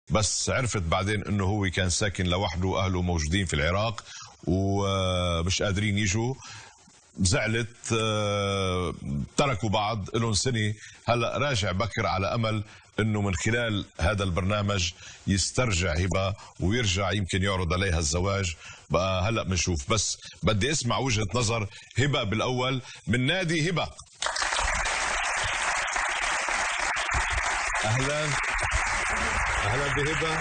بس عرفت بعدين انه هو كان ساكن لوحده واهله موجودين في العراق ومش قادرين يجوا. زعلت، تركوا بعض لهم سنة. هلا راجع بكر على امل انه من خلال هذا البرنامج يسترجع هبة ويرجع يمكن يعرض عليها الزواج. بقى هلا بنشوف، بس بدي اسمع وجهة نظر هبة بالاول من نادي هبة. اهلا اهلا بهبة،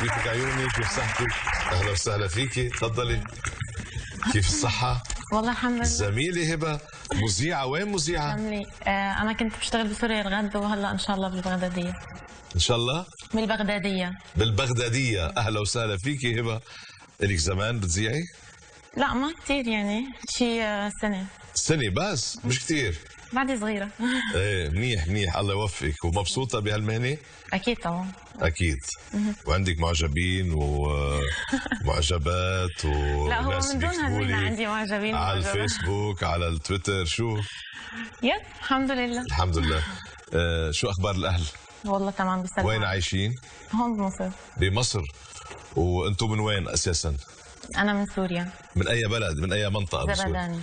كيفك عيوني؟ كيف صحتك؟ اهلا وسهلا فيكي، تفضلي. كيف الصحة؟ والله الحمد لله. زميلي هبة مذيعة، وين مذيعة؟ أنا كنت بشتغل بسوريا الغد وهلا إن شاء الله بالبغدادية. إن شاء الله؟ بالبغدادية. بالبغدادية، أهلا وسهلا فيكي هبة. إلك زمان بتذيعي؟ لا ما كثير، يعني شي سنة. سنة بس؟ مش كثير. بعدي صغيرة. ايه منيح منيح، الله يوفقك. ومبسوطة بهالمهنة؟ أكيد طبعا. أكيد. وعندك معجبين ومعجبات لا هو وناس من دون بيكتبوا هالمهنة لي عندي معجبين على ومعجبات. الفيسبوك، على التويتر، شو؟ يب الحمد لله. الحمد لله. شو أخبار الأهل؟ والله تمام بسلام. وين عايشين؟ هون بمصر. بمصر. وأنتم من وين أساساً؟ أنا من سوريا. من أي بلد؟ من أي منطقة بسوريا؟ زبداني.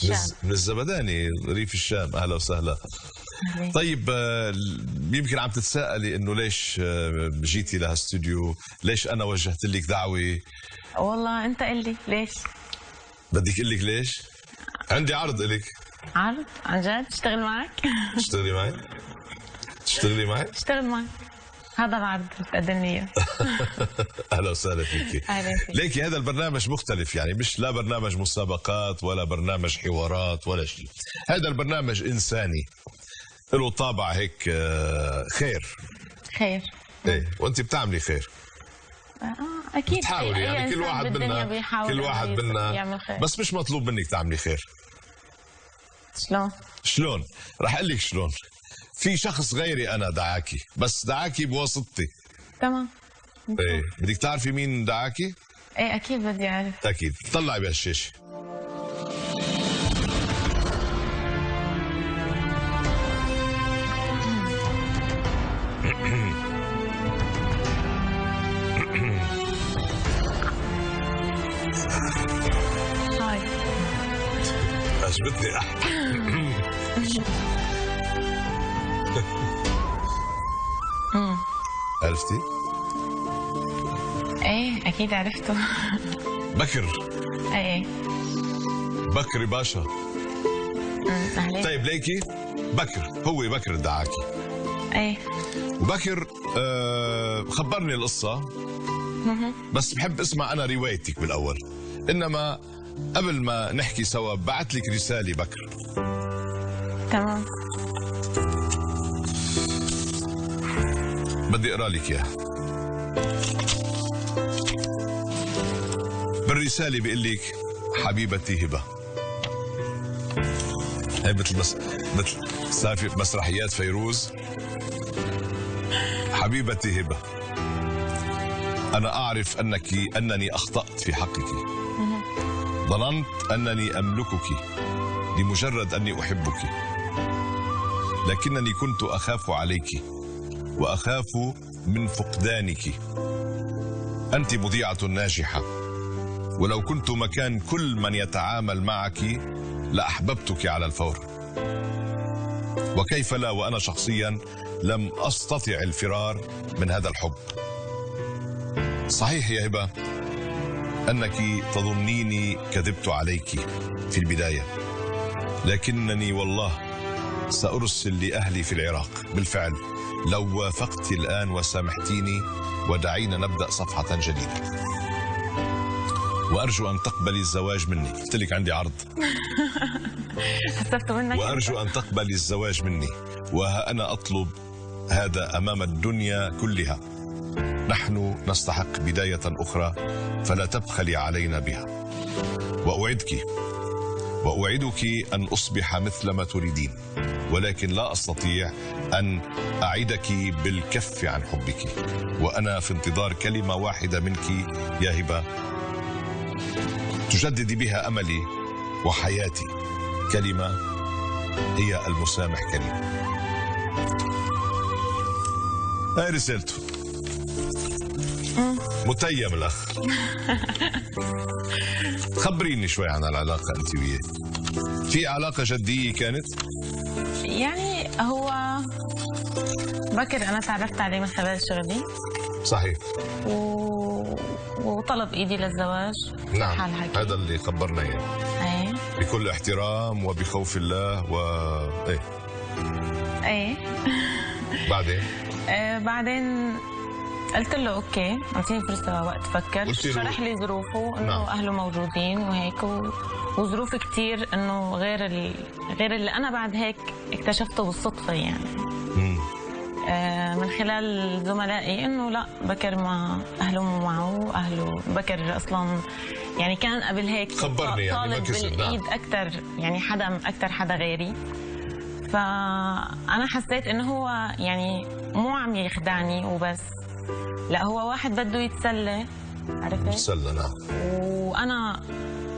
الشام. من الزبداني، ريف الشام. أهلا وسهلا. طيب، يمكن عم تتساءلي انه ليش جيتي لهالاستوديو، ليش انا وجهت لك دعوه؟ والله انت قل لي ليش. بدك اقول لك ليش؟ عندي عرض لك. عرض؟ عن جد؟ اشتغل معك؟ تشتغلي معي؟ تشتغلي معي؟ اشتغل معك. هذا العرض اللي بتقدم لي اياه. اهلا وسهلا فيكي. اهلا فيك. ليكي هذا البرنامج مختلف، يعني مش لا برنامج مسابقات ولا برنامج حوارات ولا شيء. هذا البرنامج انساني، له طابع هيك خير. خير. ايه، وانت بتعملي خير. اكيد بتحاولي، يعني كل واحد منا يعمل خير. بس مش مطلوب منك تعملي خير. شلون؟ رح اقول لك شلون. في شخص غيري انا دعاكي، بس دعاكي بواسطتي. تمام. ايه، بدك تعرفي مين دعاكي؟ ايه اكيد بدي اعرف. اكيد. طلعي بهالشاشه. هاي. عجبتني. عرفتي؟ ايه اكيد عرفته. بكر. ايه بكري باشا. اهلين. طيب ليكي بكر، هو بكر دعاكي. ايه. وبكر خبرني القصة، بس بحب اسمع أنا روايتك بالأول. إنما قبل ما نحكي سوا بعت لك رسالة بكر. تمام. بدي أقرأ لك إياها. بالرسالة بيقول لك: حبيبتي هبة. هي مثل صار في مسرحيات فيروز. حبيبتي هبة، أنا أعرف أنني أخطأت في حقك. ظننت أنني أملكك لمجرد أني أحبك، لكنني كنت أخاف عليك وأخاف من فقدانك. أنت مذيعة ناجحة، ولو كنت مكان كل من يتعامل معك لأحببتك على الفور. وكيف لا وأنا شخصيا لم أستطع الفرار من هذا الحب. صحيح يا هبة أنك تظنيني كذبت عليك في البداية، لكنني والله سأرسل لأهلي في العراق. بالفعل لو وافقت الآن وسامحتيني ودعينا نبدأ صفحة جديدة. وأرجو أن تقبلي الزواج مني. قلت لك عندي عرض. حسبت منك. وأرجو أن تقبلي الزواج مني، وها أنا أطلب هذا أمام الدنيا كلها. نحن نستحق بداية أخرى، فلا تبخلي علينا بها. وأوعدك أن أصبح مثل ما تريدين، ولكن لا أستطيع أن أعدك بالكف عن حبك. وأنا في انتظار كلمة واحدة منك يا هبة تجددي بها أملي وحياتي. كلمة هي المسامح كريم. هاي رسالته. متيم الاخ. خبريني شوي عن العلاقه انت وياه. في علاقه جديه كانت؟ يعني هو بكر انا تعرفت عليه من خلال شغلي. صحيح. وطلب ايدي للزواج. نعم حال حكي. هذا اللي خبرنا اياه. ايه بكل احترام وبخوف الله ايه. ايه. بعدين؟ بعدين قلت له اوكي اعطيني فرصه وقت افكر. شرح لي ظروفه انه نعم. اهله موجودين وهيك وظروف كثير انه غير اللي انا بعد هيك اكتشفته بالصدفه يعني. من خلال زملائي انه لا بكر ما اهله مو معه. اهله بكر اصلا يعني كان قبل هيك خبرني يعني طالب بالايد اكثر يعني اكثر حدا غيري. فانا حسيت انه هو يعني مو عم يخدعني وبس، لا هو واحد بده يتسلى. عرفت؟ يتسلى. نعم. وانا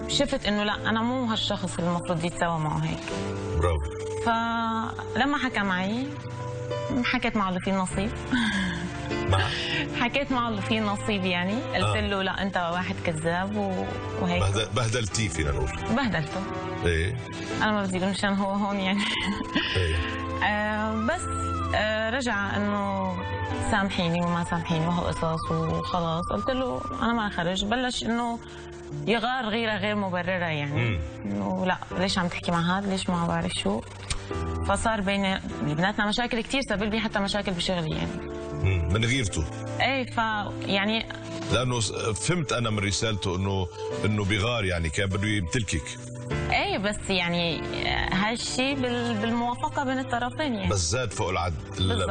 شفت انه لا انا مو هالشخص اللي المفروض يتساوى معه هيك. برافو. فلما حكى معي حكيت معه اللي فيه نصيب. حكيت معه اللي فيه نصيب يعني. قلت له لا انت واحد كذاب وهيك. بهدلتيه فينا نقول. بهدلته. ايه. انا ما بدي اقول مشان هو هون يعني. ايه. بس رجع انه سامحيني وما سامحيني وهو قصص وخلاص. قلت له انا ما خرج. بلش انه يغار غيره غير مبرره يعني. انه لا ليش عم تحكي مع هذا، ليش ما بعرف شو. فصار بيناتنا مشاكل كثير، سبب لي حتى مشاكل بشغلي يعني. من غيرته. ايه يعني لانه فهمت انا من رسالته انه بغار يعني كان بده يمتلكك. ايه بس يعني هالشيء بالموافقه بين الطرفين يعني. بس زاد فوق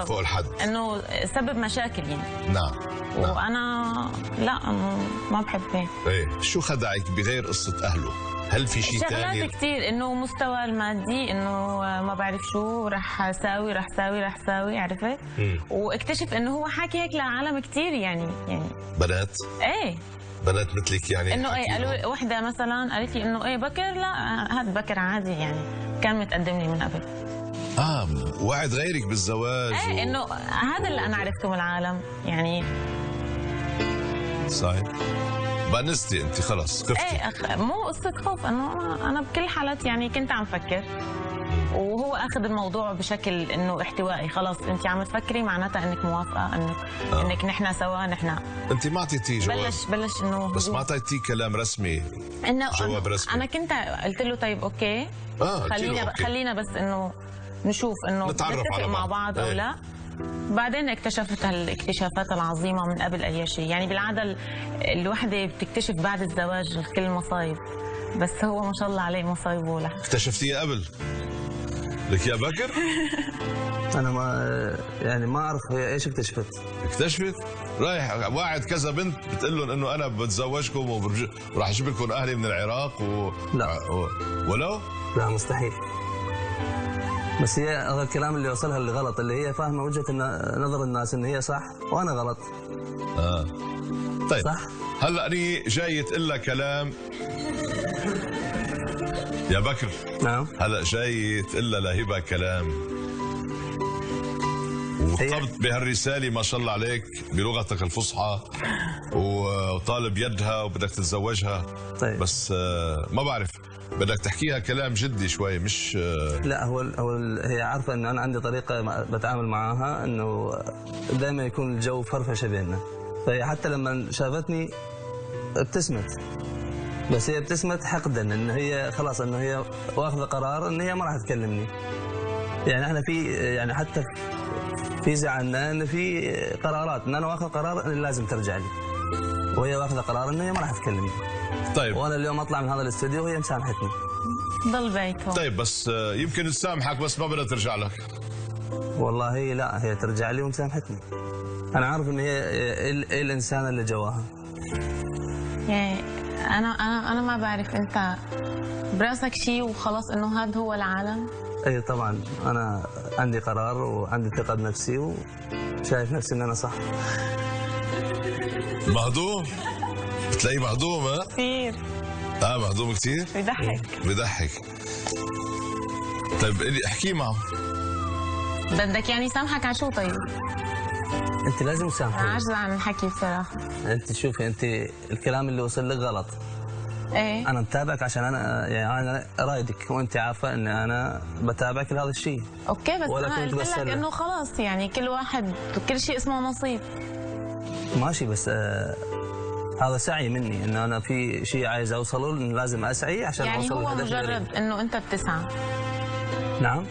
فوق الحد انه سبب مشاكل يعني. نعم. وانا لا ما بحب هيك. ايه. شو خدعك بغير قصه اهله؟ هل في شيء ثاني؟ شغلات كثير، انه مستوى المادي، انه ما بعرف شو رح اساوي عرفت؟ واكتشف انه هو حاكي هيك لعالم كثير يعني بنات؟ ايه بنات مثلك يعني. انه ايه قالوا وحده مثلا قالت لي انه ايه بكر لا هذا بكر عادي يعني كان متقدم لي من قبل. وعد غيرك بالزواج. ايه انه هذا اللي انا عرفته من العالم يعني. صحيح. بانستي انت خلص خفتي. ايه مو قصه خوف، انه انا بكل حالات يعني كنت عم فكر وهو اخذ الموضوع بشكل انه احتوائي. خلص انت عم تفكري معناتها انك موافقه انك نحن سوا نحن. انت ما اعطيتيه جواب. بلش انه بس ما اعطيتيه كلام رسمي. انه جواب رسمي. انا كنت قلت له طيب اوكي خلينا بس انه نشوف انه نتفق مع بعض او لا. بعدين اكتشفت هالاكتشافات العظيمه من قبل اي شيء يعني. بالعاده الوحده بتكتشف بعد الزواج كل المصايب، بس هو ما شاء الله عليه مصايب ولا. اكتشفتيها قبل؟ لك يا بكر؟ انا ما اعرف هي ايش اكتشفت. رايح واعد كذا بنت بتقول لهم انه انا بتزوجكم وراح اجيب لكم اهلي من العراق لا ولو؟ لا مستحيل. بس هي هذا الكلام اللي وصلها اللي غلط، اللي هي فاهمه وجهه نظر الناس ان هي صح وانا غلط. طيب صح. هلا اني جاي تقول لها كلام يا بكر. نعم. هلا جاي تقول لها لهبه كلام وطلبت بهالرساله ما شاء الله عليك بلغتك الفصحى وطالب يدها وبدك تتزوجها. طيب. بس ما بعرف بدك تحكيها كلام جدي شوي مش لا هو هي عارفه انه انا عندي طريقه بتعامل معاها انه دائما يكون الجو فرفشه بيننا. فهي حتى لما شافتني ابتسمت، بس هي ابتسمت حقدا ان هي خلاص انه هي واخذه قرار ان هي ما راح تكلمني. يعني احنا في يعني حتى في زعلنا ان في قرارات ان انا واخذ قرار ان لازم ترجع لي، وهي واخذه قرار ان هي ما راح تكلمني. طيب. وانا اليوم اطلع من هذا الاستوديو وهي مسامحتني. ضل بيته. طيب بس يمكن تسامحك بس ما بدها ترجع لك. والله لا هي ترجع لي ومسامحتني. انا عارف ان هي إيه الانسان اللي جواها. يعني انا ما بعرف انت براسك شيء وخلاص انه هذا هو العالم. اي طبعا انا عندي قرار وعندي ثقه بنفسي وشايف نفسي ان انا صح. مهضوم؟ بتلاقيه مهضوم؟ ها؟ كثير. مهضوم كثير؟ بضحك. طيب احكي معه. بدك يعني سامحك على شو طيب؟ انت لازم تسامحيني. عاجزه عن الحكي بصراحه. انت شوفي، انت الكلام اللي وصل لك غلط. ايه انا متابعك عشان انا رايدك، وانت عارفه ان انا بتابعك لهذا الشيء. اوكي، بس ولا انا كنت قلت لك بسألك. انه خلاص يعني كل واحد كل شيء اسمه نصيب. ماشي، بس هذا سعي مني، انه انا في شيء عايز اوصله لازم اسعي عشان يعني اوصل هو للهدف اللي مجرد أريده. انه انت بتسعى. نعم.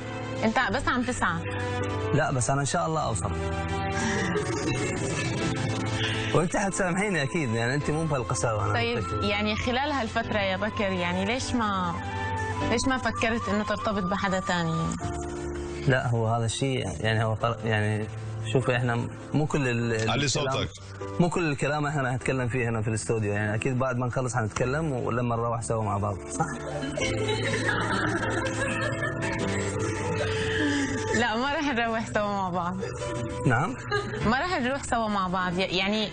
انت بس عم تسعى. لا، بس انا ان شاء الله اوصل. وانت حتسامحيني اكيد، يعني انت مو بهالقساوه. انا طيب متأكد. يعني خلال هالفتره يا بكر، يعني ليش ما فكرت انه ترتبط بحدا ثاني؟ لا، هو هذا الشيء يعني يعني شوفي، احنا مو كل علي الكلام- صوتك. مو كل الكلام احنا رح نتكلم فيه هنا في الاستوديو، يعني اكيد بعد ما نخلص حنتكلم ولما نروح سوا مع بعض، صح؟ لا، ما رح نروح سوا مع بعض. نعم. ما رح نروح سوا مع بعض يعني.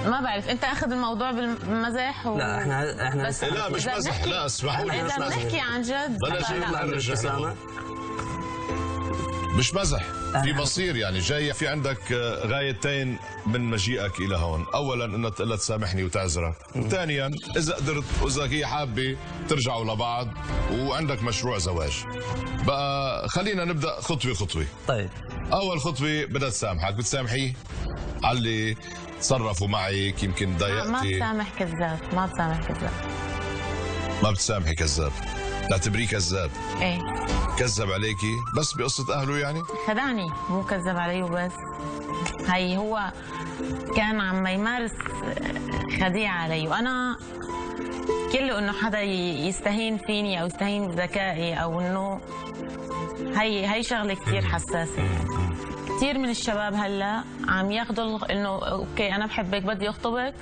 ما بعرف، انت اخذ الموضوع بالمزح لا، احنا بس لا مش إذا مزح، بنحكي- لا اسمحوا لي، مش اذا مزح. بنحكي عن جد بلاش لا. نطلع نرجع ابتسامة. مش مزح، في مصير يعني جاي. في عندك غايتين من مجيئك الى هون، اولا انك تقول لها تسامحني وتعذرك، ثانيا اذا قدرت واذا هي حابه ترجعوا لبعض وعندك مشروع زواج. بقى خلينا نبدا خطوه خطوه. طيب، اول خطوه بدها تسامحك، بتسامحيه على اللي تصرفوا معك، يمكن ما ضايقتي. بسامح كذاب، ما بسامح كذاب. ما بتسامحي كذاب، تعتبريه كذاب. ايه، كذب عليكي بس بقصه اهله يعني. خدعني، مو كذب علي وبس. هي هو كان عم يمارس خديعة علي، وانا كله انه حدا يستهين فيني او يستهين بذكائي، او انه هي شغله كثير حساسه. كثير من الشباب هلا عم ياخذوا انه اوكي انا بحبك بدي اخطبك،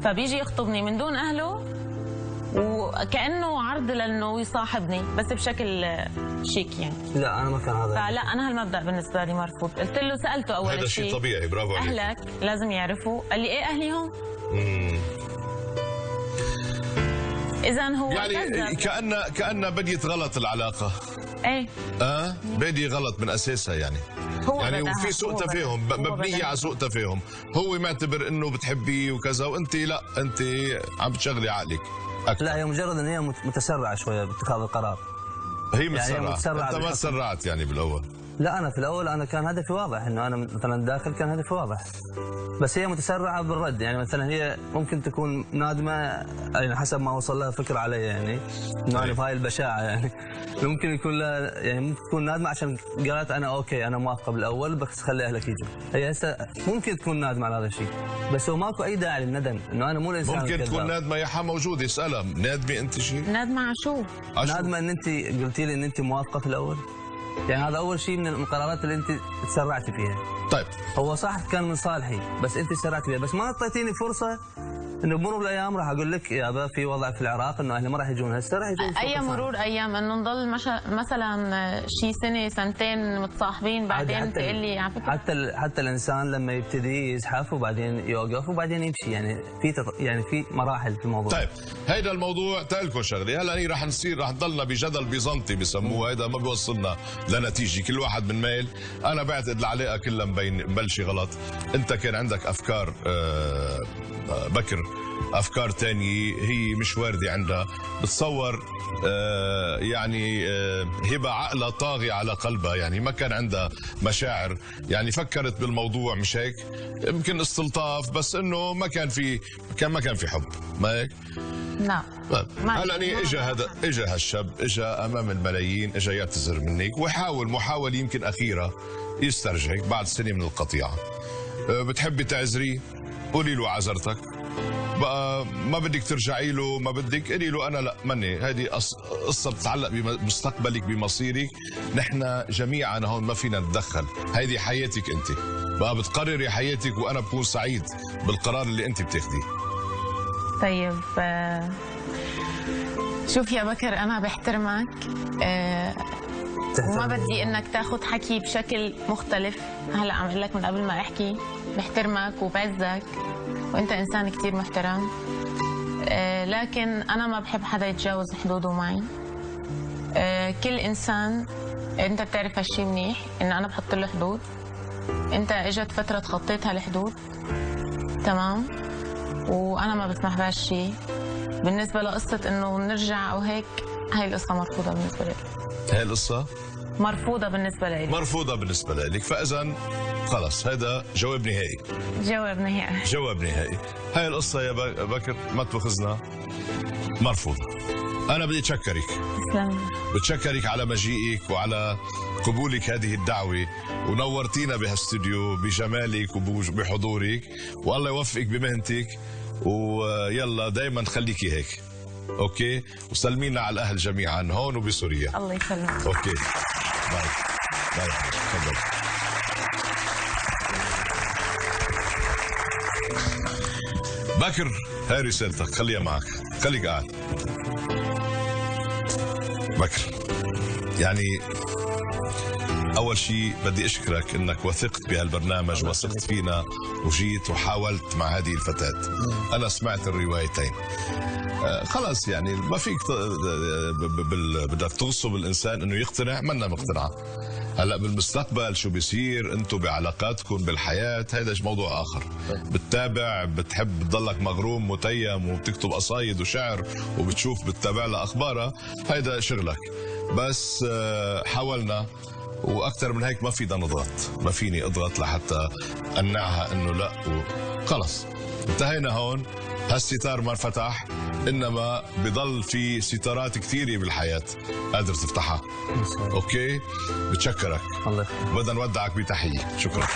فبيجي يخطبني من دون اهله وكانه عرض لانه يصاحبني بس بشكل شيك يعني. لا انا ما كان هذا. فلا، انا هالمبدا بالنسبه لي مرفوض. قلت له، سالته اول هذا شيء طبيعي، برافو عليك. اهلك لازم يعرفوا. قال لي ايه اهلي هون. اذا هو يعني كأن بديت غلط العلاقة. ايه، بدي غلط من أساسها يعني. هو يعني بدأها، وفي سوء هو تفاهم، بدأها، هو مبنية بدأها. على سوء تفاهم. هو معتبر إنه بتحبيه وكذا، وأنت لا، أنت عم بتشغلي عقلك أكثر. لا، هي مجرد ان هي متسرعه شويه باتخاذ القرار. هي يعني متسرعة. أنت ما بالحكم. تسرعت يعني بالأول. لا، انا في الاول انا كان هدفي واضح، انه انا مثلا داخل كان هدفي واضح، بس هي متسرعه بالرد. يعني مثلا هي ممكن تكون نادمه، يعني حسب ما وصل لها فكره علي، يعني انه انا بهاي البشاعه يعني. ممكن يكون لها، يعني ممكن تكون نادمه عشان قالت انا اوكي انا موافقه بالاول بس خلي اهلك يجوا. هي هسه ممكن تكون نادمه على هذا الشيء، بس هو ماكو اي داعي للندم، انه انا مو الانسان ممكن الكذاب. تكون نادمة يا حما موجودة، اسألها نادمة أنت شيء؟ نادمة على شو؟ عشو؟ نادمه ان انت قلتي لي ان انت موافقه في الاول، يعني هذا اول شيء من القرارات اللي انت تسرعتي فيها. طيب هو صح كان من صالحي، بس انت سرعت فيها، بس ما اعطيتيني فرصه انه بمرور الايام راح اقول لك يابا في وضع في العراق انه اهلي ما راح يجون هسه، راح يجون اي مرور ايام، انه نضل مثلا شي سنه سنتين متصاحبين بعدين تقول لي على فكره. حتى الانسان لما يبتدي يزحف وبعدين يوقف وبعدين يمشي، يعني يعني في مراحل في الموضوع. طيب، هيدا الموضوع تقلكم شغله. هلا هي رح نضلنا بجدل بيزنطي بسموه، هيدا ما بيوصلنا لنتيجه، كل واحد من ميل. انا بعتقد العلاقه كلها مبلشه غلط. انت كان عندك افكار بكر، افكار تانية هي مش وارده عندها. بتصور يعني هبه عقلها طاغي على قلبها، يعني ما كان عندها مشاعر، يعني فكرت بالموضوع مش هيك، يمكن استلطاف، بس انه ما كان في حب، ما هيك؟ لا، هلا اجى هالشاب، اجى امام الملايين، اجى يعتذر منك ويحاول محاوله يمكن اخيره يسترجعك بعد سنه من القطيعه. بتحبي تعذريه، قولي له عذرتك. بقى ما بدك ترجعي له، ما بدك، قولي له انا لا مني، هذه قصه بتتعلق بمستقبلك بمصيرك، نحن جميعا هون ما فينا نتدخل، هيدي حياتك انت، بقى بتقرري حياتك وانا بكون سعيد بالقرار اللي انت بتاخديه. طيب شوف يا بكر، انا بحترمك وما بدي انك تاخذ حكي بشكل مختلف. هلا عم اقول لك من قبل ما احكي بحترمك وبعزك، وانت انسان كثير محترم، لكن انا ما بحب حدا يتجاوز حدوده معي. كل انسان انت بتعرف هالشي منيح، ان انا بحط له حدود، انت اجت فتره تخطيت هالحدود، تمام، وانا ما بسمح بهالشيء. بالنسبه لقصه انه نرجع او هيك، هاي القصه مرفوضه بالنسبه لي. هاي القصه مرفوضه بالنسبه لي. مرفوضه بالنسبه لك، فاذا خلص هذا جواب نهائي. جواب نهائي. جواب نهائي. هاي القصه يا بكر ما تاخذنا، مرفوضه. انا بدي اتشكرك. تسلم. بتشكرك على مجيئك وعلى قبولك هذه الدعوة، ونورتينا بهالاستوديو بجمالك وبحضورك، والله يوفقك بمهنتك، ويلا دايما خليكي هيك. اوكي، وسلمينا على الاهل جميعا هون وبسوريا. الله يسلمك. اوكي، باي باي، تفضل. بكر، هاي رسالتك، خليها معك، خليك قاعد. بكر، يعني أول شيء بدي أشكرك إنك وثقت بهالبرنامج، وثقت فينا وجيت وحاولت مع هذه الفتاة. أنا سمعت الروايتين، خلاص يعني ما فيك بدك تغصب الإنسان إنه يقتنع، منا مقتنعة. هلا بالمستقبل شو بيصير انتم بعلاقاتكم بالحياه، هذا موضوع اخر. بتتابع، بتحب تضلك مغروم متيم وبتكتب قصايد وشعر وبتشوف بتتابع لها اخبارها، هيدا شغلك. بس حاولنا، واكثر من هيك ما فينا نضغط، ما فيني اضغط لحتى امنعها انه لا، خلص انتهينا هون. هالستار ما انفتح، انما بضل في ستارات كثيره بالحياه قادر تفتحها. اوكي، بتشكرك. الله يخليك. بدنا نودعك بتحيه. شكرا.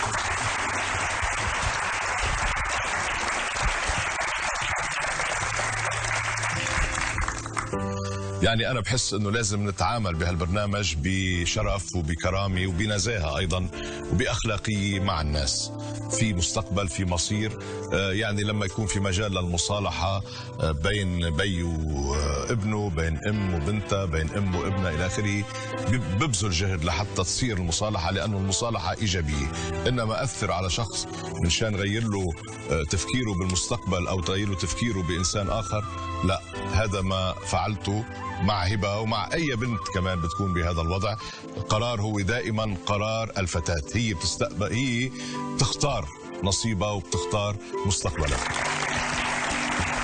يعني أنا بحس إنه لازم نتعامل بهالبرنامج بشرف وبكرامة وبنزاهة أيضا وبأخلاقية مع الناس، في مستقبل، في مصير. يعني لما يكون في مجال للمصالحة بين بي وابنه، بين أم وبنتها، بين أم وابنها إلى آخره، ببذل جهد لحتى تصير المصالحة، لأنه المصالحة إيجابية. إنما أثر على شخص من شان غير له تفكيره بالمستقبل أو تغير له تفكيره بإنسان آخر، لا، هذا ما فعلته مع هبة ومع أي بنت كمان بتكون بهذا الوضع. القرار هو دائما قرار الفتاة، هي بتختار نصيبها وبتختار مستقبلها.